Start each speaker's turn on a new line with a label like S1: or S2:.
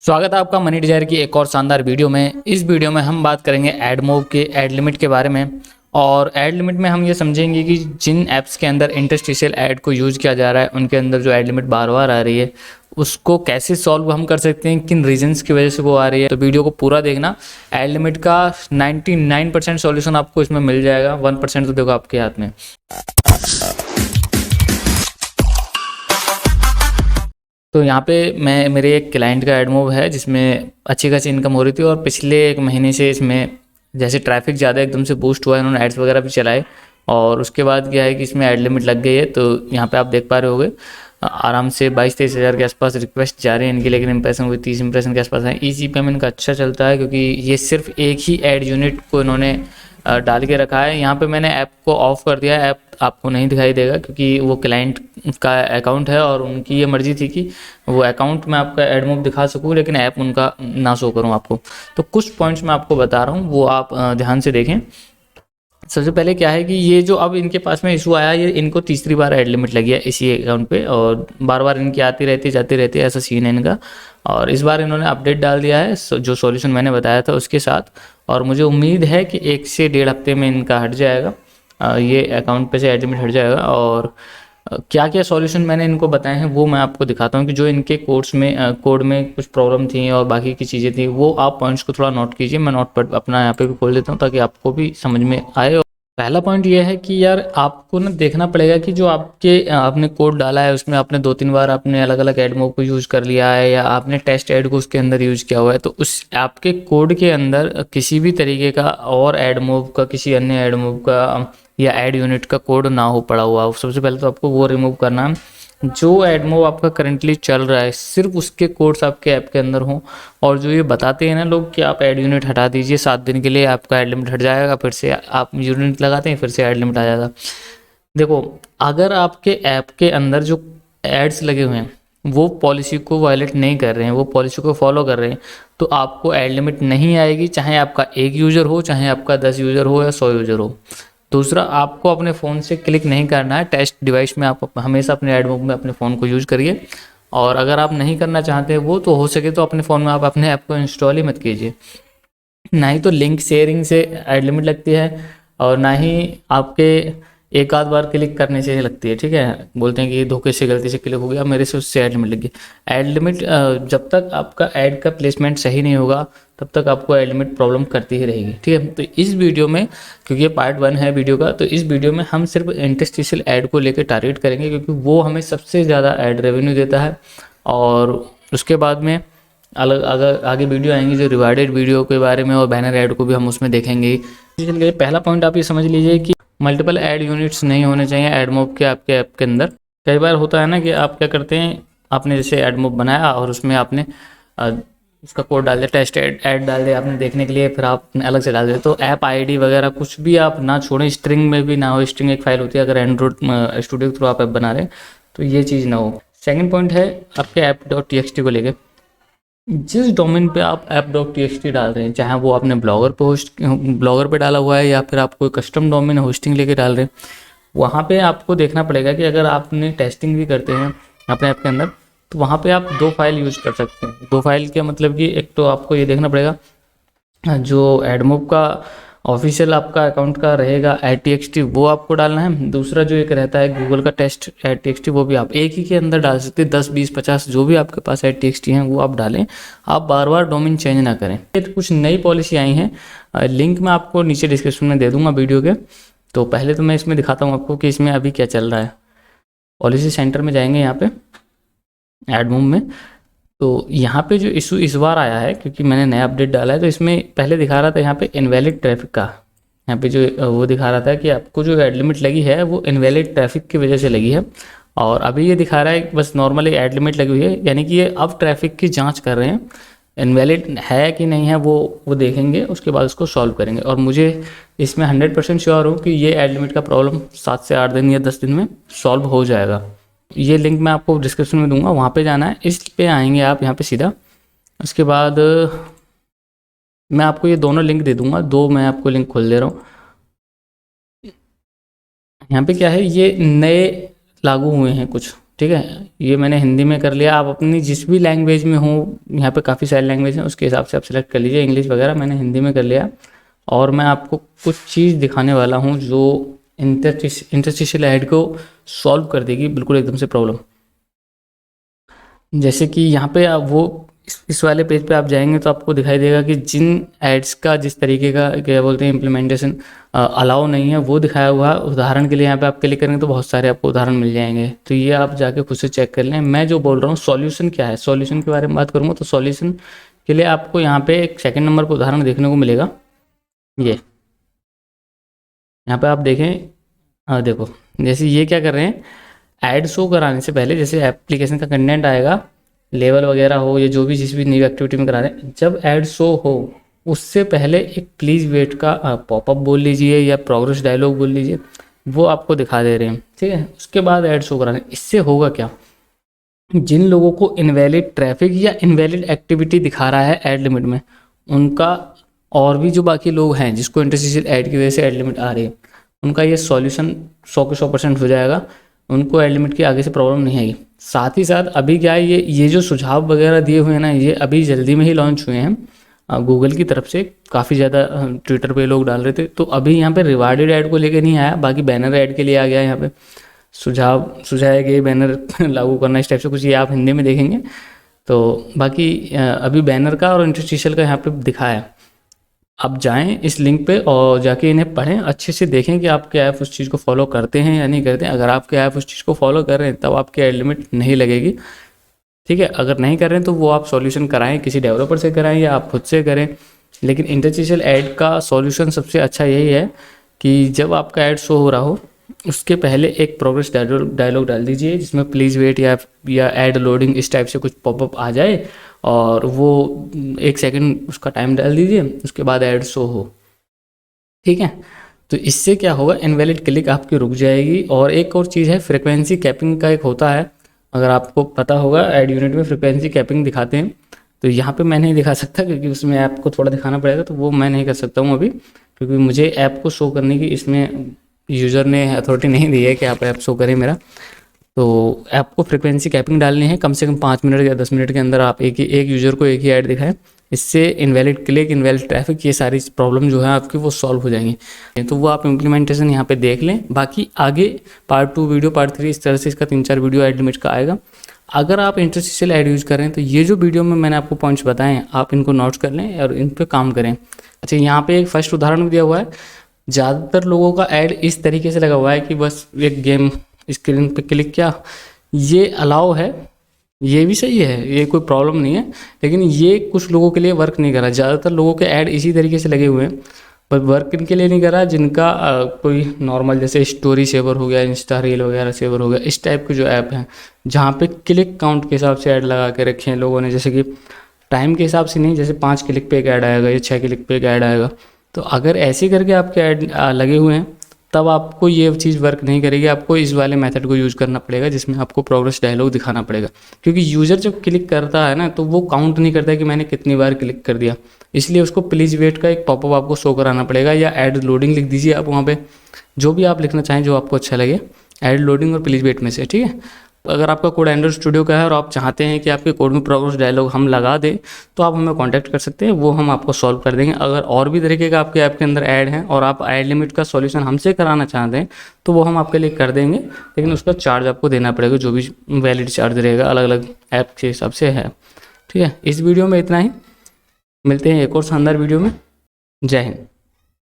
S1: स्वागत है आपका मनी डिजायर की एक और शानदार वीडियो में। इस वीडियो में हम बात करेंगे एडमोब के ऐड लिमिट के बारे में। और ऐड लिमिट में हम ये समझेंगे कि जिन ऐप्स के अंदर इंटरस्टिशियल ऐड को यूज़ किया जा रहा है उनके अंदर जो ऐड लिमिट बार बार आ रही है उसको कैसे सॉल्व हम कर सकते हैं, किन रीजंस की वजह से वो आ रही है। तो वीडियो को पूरा देखना। ऐड लिमिट का 99% सॉल्यूशन आपको इसमें मिल जाएगा, 1% तो देखो आपके हाथ में। तो यहाँ पे मेरे एक क्लाइंट का एडमोब है जिसमें अच्छी खासी इनकम हो रही थी और पिछले एक महीने से इसमें जैसे ट्रैफिक ज़्यादा एकदम से बूस्ट हुआ है, इन्होंने एड्स वगैरह भी चलाए और उसके बाद क्या है कि इसमें ऐड लिमिट लग गई है। तो यहाँ पे आप देख पा रहे होगे आराम से 22-23 हज़ार के आसपास रिक्वेस्ट जा रहे हैं इनके, लेकिन इंप्रेशन कोई 30 इंप्रेशन के आसपास है। ईसीपीएम इनका अच्छा चलता है क्योंकि ये सिर्फ एक ही ऐड यूनिट को इन्होंने डाल के रखा है। यहाँ पे मैंने ऐप को ऑफ कर दिया है, ऐप आपको नहीं दिखाई देगा क्योंकि वो क्लाइंट का अकाउंट है और उनकी ये मर्ज़ी थी कि वो अकाउंट में आपका एडमोब दिखा सकूँ लेकिन ऐप उनका ना शो करूँ आपको। तो कुछ पॉइंट्स मैं आपको बता रहा हूँ, वो आप ध्यान से देखें। सबसे पहले क्या है कि ये जो अब इनके पास में इशू आया, ये इनको तीसरी बार ऐड लिमिट लगी है इसी अकाउंट पे और बार बार इनकी आती रहती जाती रहती है, ऐसा सीन है इनका। और इस बार इन्होंने अपडेट डाल दिया है जो सॉल्यूशन मैंने बताया था उसके साथ, और मुझे उम्मीद है कि 1 से 1.5 हफ्ते में इनका हट जाएगा, ये अकाउंट पे से ऐड लिमिट हट जाएगा। और क्या क्या सॉल्यूशन मैंने इनको बताए हैं वो मैं आपको दिखाता हूँ कि जो इनके कोड में कुछ प्रॉब्लम थी और बाकी की चीज़ें थी वो आप पॉइंट्स को थोड़ा नोट कीजिए। मैं नोट पर अपना यहाँ पे भी खोल देता हूँ ताकि आपको भी समझ में आए। पहला पॉइंट ये है कि यार आपको ना देखना पड़ेगा कि जो आपने कोड डाला है उसमें आपने 2-3 बार आपने अलग अलग एडमोब को यूज़ कर लिया है या आपने टेस्ट ऐड को उसके अंदर यूज़ किया हुआ है, तो उस आपके कोड के अंदर किसी भी तरीके का और एडमोब का, किसी अन्य एडमोब का या ऐड यूनिट का कोड ना हो पड़ा हुआ। सबसे पहले तो आपको वो रिमूव करना है। जो एडमोब आपका करंटली चल रहा है सिर्फ उसके कोड्स आपके ऐप के अंदर हों, और जो ये बताते हैं ना लोग कि आप ऐड यूनिट हटा दीजिए 7 दिन के लिए आपका ऐड लिमिट हट जाएगा, फिर से आप यूनिट लगाते हैं फिर से ऐड लिमिट आ जाएगा। देखो, अगर आपके ऐप के अंदर जो एड्स लगे हुए हैं वो पॉलिसी को वायलेट नहीं कर रहे हैं, वो पॉलिसी को फॉलो कर रहे हैं, तो आपको ऐड लिमिट नहीं आएगी, चाहे आपका 1 यूज़र हो, चाहे आपका 10 यूज़र हो या 100 यूज़र हो। दूसरा, आपको अपने फ़ोन से क्लिक नहीं करना है, टेस्ट डिवाइस में आप हमेशा अपने एडमोब में अपने फ़ोन को यूज़ करिए। और अगर आप नहीं करना चाहते वो, तो हो सके तो अपने फ़ोन में आप अपने ऐप को इंस्टॉल ही मत कीजिए। ना ही तो लिंक शेयरिंग से ऐड लिमिट लगती है और ना ही आपके एक आध बार क्लिक करने से लगती है। ठीक है, बोलते हैं कि धोखे से गलती से क्लिक हो गया, मेरे से उससे ऐड लिमिट लगी। ऐड लिमिट जब तक आपका ऐड का प्लेसमेंट सही नहीं होगा तब तक आपको ऐड लिमिट प्रॉब्लम करती ही रहेगी। ठीक है, तो इस वीडियो में, क्योंकि ये पार्ट 1 है वीडियो का, तो इस वीडियो में हम सिर्फ इंटरस्टिशियल ऐड को लेकर टारगेट करेंगे क्योंकि वो हमें सबसे ज़्यादा ऐड रेवेन्यू देता है। और उसके बाद में अलग अगर आगे वीडियो आएंगी जो रिवार्डेड वीडियो के बारे में, और बैनर ऐड को भी हम उसमें देखेंगे। चलिए, पहला पॉइंट आप ये समझ लीजिए कि मल्टीपल ऐड यूनिट्स नहीं होने चाहिए एडमोब के आपके ऐप के अंदर। कई बार होता है ना कि आप क्या करते हैं, आपने जैसे एडमोब बनाया और उसमें आपने उसका कोड डाल दिया, टेस्ट ऐड डाल दिया आपने देखने के लिए, फिर आप अलग से डाल दिया, तो ऐप आईडी वगैरह कुछ भी आप ना छोड़ें, स्ट्रिंग में भी ना हो। स्ट्रिंग एक फाइल होती है अगर एंड्रॉइड स्टूडियो के थ्रू आप ऐप बना रहे हैं तो ये चीज़ ना हो। सेकेंड पॉइंट है आपके ऐप.txt को लेकर। जिस डोमेन पे आप ऐप.txt डाल रहे हैं, चाहे वो आपने ब्लॉगर पे डाला हुआ है या फिर आप कोई कस्टम डोमेन होस्टिंग लेके डाल रहे हैं, वहाँ पे आपको देखना पड़ेगा कि अगर आपने टेस्टिंग भी करते हैं अपने ऐप के अंदर तो वहाँ पे आप 2 फाइल यूज़ कर सकते हैं। 2 फाइल के मतलब कि एक तो आपको ये देखना पड़ेगा जो एडमोब का ऑफिशियल आपका अकाउंट का रहेगा @txt वो आपको डालना है। दूसरा जो एक रहता है गूगल का टेस्ट @txt, वो भी आप एक ही के अंदर डाल सकते हैं। 10, 20, 50 जो भी आपके पास @txt हैं वो आप डालें, आप बार बार डोमेन चेंज ना करें। कुछ नई पॉलिसी आई हैं, लिंक मैं आपको नीचे डिस्क्रिप्शन में दे दूंगा वीडियो के। तो पहले तो मैं इसमें दिखाता हूँ आपको कि इसमें अभी क्या चल रहा है। पॉलिसी सेंटर में जाएंगे यहाँ पे एडमोब में, तो यहाँ पे जो इशू इस बार आया है क्योंकि मैंने नया अपडेट डाला है, तो इसमें पहले दिखा रहा था यहाँ पे इनवैलिड ट्रैफिक का, यहाँ पे जो वो दिखा रहा था कि आपको जो ऐड लिमिट लगी है वो इनवैलिड ट्रैफिक की वजह से लगी है। और अभी ये दिखा रहा है बस नॉर्मली ऐड लिमिट लगी हुई है, यानी कि ये अब ट्रैफिक की जांच कर रहे हैं, इनवैलिड है कि नहीं है वो देखेंगे, उसके बाद उसको सॉल्व करेंगे। और मुझे इसमें 100% श्योर हूँ कि ये ऐड लिमिट का प्रॉब्लम 7 से 8 दिन या 10 दिन में सॉल्व हो जाएगा। ये लिंक मैं आपको डिस्क्रिप्शन में दूंगा, वहाँ पे जाना है, इस पे आएंगे आप यहाँ पे सीधा। उसके बाद मैं आपको ये दोनों लिंक दे दूंगा, 2 मैं आपको लिंक खोल दे रहा हूँ। यहाँ पे क्या है, ये नए लागू हुए हैं कुछ ठीक है, ये मैंने हिंदी में कर लिया। आप अपनी जिस भी लैंग्वेज में हो, यहाँ पे काफ़ी सारी लैंग्वेज हैं, उसके हिसाब से आप सेलेक्ट कर लीजिए। इंग्लिश वगैरह मैंने हिंदी में कर लिया। और मैं आपको कुछ चीज़ दिखाने वाला हूँ जो इंटरस्टिशियल ऐड को सॉल्व कर देगी बिल्कुल एकदम से प्रॉब्लम। जैसे कि यहाँ पे आप वो इस वाले पेज पे आप जाएंगे तो आपको दिखाई देगा कि जिन एड्स का जिस तरीके का क्या बोलते हैं इम्प्लीमेंटेशन अलाउ नहीं है वो दिखाया हुआ है। उदाहरण के लिए यहाँ पे आप क्लिक करेंगे तो बहुत सारे आपको उदाहरण मिल जाएंगे, तो ये आप जाके खुद से चेक कर लें। मैं जो बोल रहा हूँ सॉल्यूशन क्या है, सॉल्यूशन के बारे में बात करूँगा तो सॉल्यूशन के लिए आपको यहाँ पे एक सेकेंड नंबर पर उदाहरण देखने को मिलेगा। ये यहाँ पे आप देखें, देखो जैसे ये क्या कर रहे हैं, ऐड शो कराने से पहले जैसे एप्लीकेशन का कंटेंट आएगा, लेवल वगैरह हो या जो भी जिस भी नई एक्टिविटी में करा रहे हैं, जब ऐड शो हो उससे पहले एक प्लीज़ वेट का पॉपअप बोल लीजिए या प्रोग्रेस डायलॉग बोल लीजिए, वो आपको दिखा दे रहे हैं। ठीक है, उसके बाद ऐड शो कराने, इससे होगा क्या, जिन लोगों को इनवैलिड ट्रैफिक या इनवैलिड एक्टिविटी दिखा रहा है ऐड लिमिट में, उनका और भी जो बाकी लोग हैं जिसको इंटरस्टिशियल ऐड की वजह से ऐड लिमिट आ रही है, उनका ये सॉल्यूशन 100 के 100% हो जाएगा। उनको ऐड लिमिट की आगे से प्रॉब्लम नहीं आएगी। साथ ही साथ अभी क्या है, ये जो सुझाव वगैरह दिए हुए हैं ना, ये अभी जल्दी में ही लॉन्च हुए हैं गूगल की तरफ से। काफ़ी ज़्यादा ट्विटर पे लोग डाल रहे थे, तो अभी यहाँ पे रिवार्डेड ऐड को लेकर नहीं आया, बाकी बैनर ऐड के लिए आ गया। यहाँ पे सुझाए गए बैनर लागू करना, इस टाइप से कुछ ये आप हिंदी में देखेंगे। तो बाकी अभी बैनर का और इंटरस्टिशियल का यहाँ पे दिखाया है। आप जाएं इस लिंक पे और जाके इन्हें पढ़ें, अच्छे से देखें कि आपके ऐप उस चीज़ को फॉलो करते हैं या नहीं करते हैं। अगर आपके ऐप उस चीज़ को फॉलो कर रहे हैं तब आपकी ऐड लिमिट नहीं लगेगी। ठीक है, अगर नहीं कर रहे हैं तो वो आप सॉल्यूशन कराएं, किसी डेवलपर से कराएं या आप खुद से करें। लेकिन इंटरस्टिशियल ऐड का सॉल्यूशन सबसे अच्छा यही है कि जब आपका ऐड शो हो रहा हो उसके पहले एक प्रोग्रेस डायलॉग डाल दीजिए जिसमें प्लीज़ वेट या ऐड लोडिंग इस टाइप से कुछ पॉपअप आ जाए, और वो 1 सेकंड उसका टाइम डाल दीजिए, उसके बाद ऐड शो हो। ठीक है, तो इससे क्या होगा, इनवैलिड क्लिक आपकी रुक जाएगी। और एक और चीज़ है, फ्रिक्वेंसी कैपिंग का एक होता है, अगर आपको पता होगा ऐड यूनिट में फ्रिक्वेंसी कैपिंग दिखाते हैं। तो यहाँ पे मैं नहीं दिखा सकता क्योंकि उसमें ऐप को थोड़ा दिखाना पड़ेगा, तो वो मैं नहीं कर सकता हूँ अभी, क्योंकि मुझे ऐप को शो करने की इसमें यूज़र ने अथॉरिटी नहीं दी है कि आप ऐप शो करें मेरा। तो ऐप को फ्रिक्वेंसी कैपिंग डालनी है, कम से कम 5 मिनट या 10 मिनट के अंदर आप एक यूज़र को एक ही ऐड दिखाएं। इससे इनवैलिड क्लिक, इनवैलिड ट्रैफिक, ये सारी प्रॉब्लम जो है आपकी वो सॉल्व हो जाएंगी। तो वो आप इम्प्लीमेंटेशन यहाँ पे देख लें। बाकी आगे पार्ट 2 वीडियो, पार्ट 3 इस तरह से इसका 3-4 वीडियो ऐड लिमिट का आएगा। अगर आप इंटरस्टिशियल ऐड यूज़ करें तो ये जो वीडियो में मैंने आपको पॉइंट्स बताए हैं आप इनको नोट कर लें और इन पर काम करें। अच्छा, यहाँ पे एक फर्स्ट उदाहरण भी दिया हुआ है। ज़्यादातर लोगों का ऐड इस तरीके से लगा हुआ है कि बस एक गेम स्क्रीन पे क्लिक किया, ये अलाउ है, ये भी सही है, ये कोई प्रॉब्लम नहीं है, लेकिन ये कुछ लोगों के लिए वर्क नहीं कर रहा। ज़्यादातर लोगों के ऐड इसी तरीके से लगे हुए हैं, पर वर्क इनके लिए नहीं कर रहा जिनका कोई नॉर्मल जैसे स्टोरी सेवर हो गया, इंस्टा रील वगैरह सेवर हो गया, इस टाइप के जो ऐप हैं जहाँ पे क्लिक काउंट के हिसाब से ऐड लगा के रखे हैं लोगों ने, जैसे कि टाइम के हिसाब से नहीं, जैसे 5 क्लिक पे एक ऐड आएगा या 6 क्लिक पे एक ऐड आएगा। तो अगर ऐसे करके आपके ऐड लगे हुए हैं तब आपको ये चीज़ वर्क नहीं करेगी। आपको इस वाले मेथड को यूज़ करना पड़ेगा जिसमें आपको प्रोग्रेस डायलॉग दिखाना पड़ेगा, क्योंकि यूज़र जब क्लिक करता है ना तो वो काउंट नहीं करता है कि मैंने कितनी बार क्लिक कर दिया, इसलिए उसको प्लीज़ वेट का एक पॉपअप आपको शो कराना पड़ेगा, या ऐड लोडिंग लिख दीजिए आप वहाँ पे, जो भी आप लिखना चाहें जो आपको अच्छा लगे, ऐड लोडिंग और प्लीज़ वेट में से। ठीक है, अगर आपका कोड एंड्रॉइड स्टूडियो का है और आप चाहते हैं कि आपके कोड में प्रोग्रेस डायलॉग हम लगा दें तो आप हमें कांटेक्ट कर सकते हैं, वो हम आपको सॉल्व कर देंगे। अगर और भी तरीके का आपके ऐप के अंदर ऐड है और आप ऐड लिमिट का सॉल्यूशन हमसे कराना चाहते हैं तो वो हम आपके लिए कर देंगे, लेकिन उसका चार्ज आपको देना पड़ेगा, जो भी वैलिड चार्ज रहेगा अलग अलग ऐप के हिसाब से है। ठीक है, इस वीडियो में इतना ही, मिलते हैं एक और शानदार वीडियो में। जय हिंद।